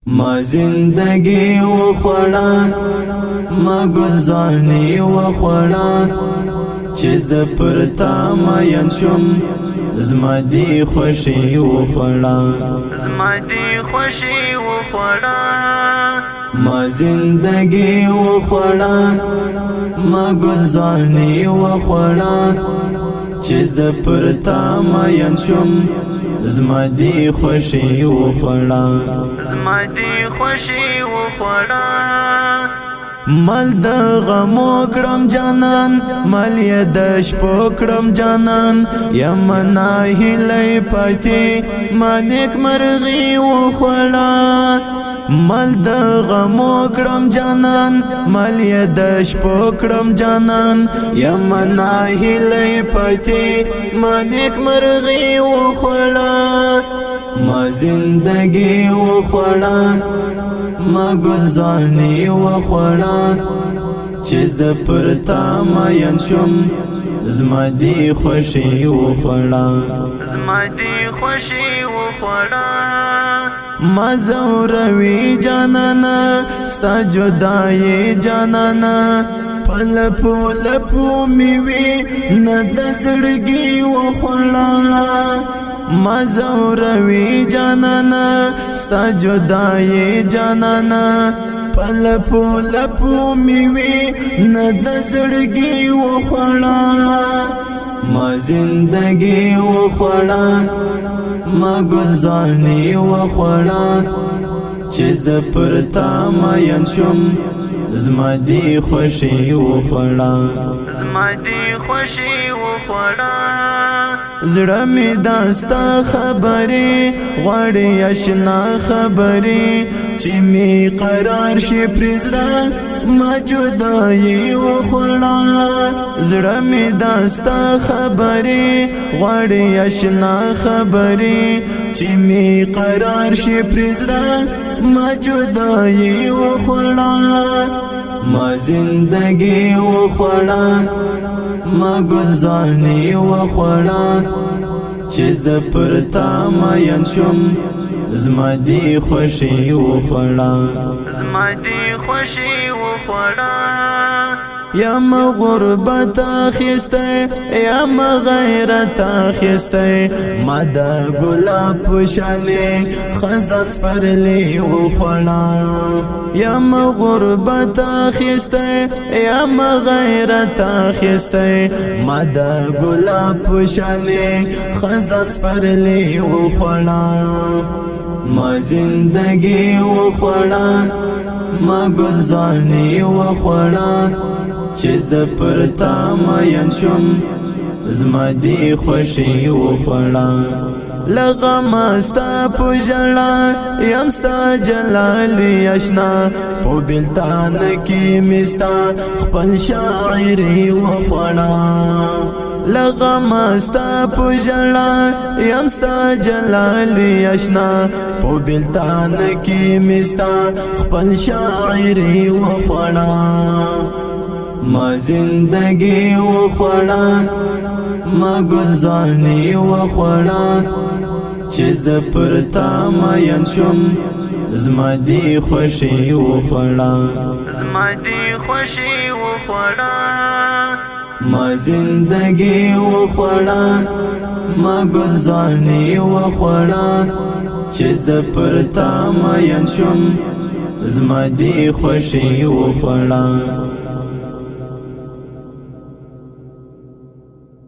ما زندگی و خوڑا ما گلزانی و خوڑا چیز پرتا مین شم زما دی خوشی و خوڑا زما دی خوشی و خوڑا ما زندگی و خوڑا ما گلزانی و خوڑا چیز پرتا مین شم زما دی خوشی و خوڑا زما دی خوشی و خوڑا مل د غمو کړم جانان مل یې د شپو کړم جانان یم ناهیلی پاتې ما نیک مرغي وخوړه مل د غمو کړم جانان مل یې د شپو کړم جانان یم ناهیلی پاتې ما نیک مرغي وخوړه ما زندگی وخوړه ما گلزانی وخوړه چیز پرتا مین شم زما دی خوشی وخوړه زما دی خوشی وخوړه ما زوروی جانانا ستا جدائی جانانا پلپو لپو میوی ند زړګي وخوړه ما زوروی جانانا ستا جدائی جانانا پلپو لپو میوی ند زړګي وخوړه ما زندگی وخوړه ما گلزانی وخوړه چیز پرتا مین شم زما دی خوشی وخوړه زما دی خوشی وخوړه زړه می داستا خبرې غواړي آشنا خبرې چې می قرار شي پرزړه ما جدائی وخوړه زړه می داستا خبرې غواړي آشنا خبرې چې می قرار شي پرزړه ما جدائی وخوړه ما زندگی وخوړه ما گلزانی وخوړه چیز پرتا مین شم زما دی خوشی وخوړه زما دی خوشی وخوړه یم غربت اخیسته یم غیرت اخیسته ما دا گلاب پشانی خزان سپرلی وخوړه یم غربت اخیسته یم غیرت اخیسته ما دا گلاب پشانی خزان سپرلی وخوړه ما زندگی وخوړه ما گلزانی وخوړه چیز پرتا مین شم زما دی خوشی وخوړه لغم ستا پژړه یم ستا جلالی اشنا په بلتان کې مستا خپل شاعری وخوړه لغم ستا پژړه یم ستا جلالی اشنا په بلتان کې مستا خپل شاعری وخوړه ما زندگی وخوړه ما گلزانی وخوړه چیز پرتا مین شم زما دی خوشی وخوړه زما دی خوشی وخوړه ما زندگی وخوړه ما گلزانی وخوړه چیز پرتا مین شم زما دی خوشی وخوړه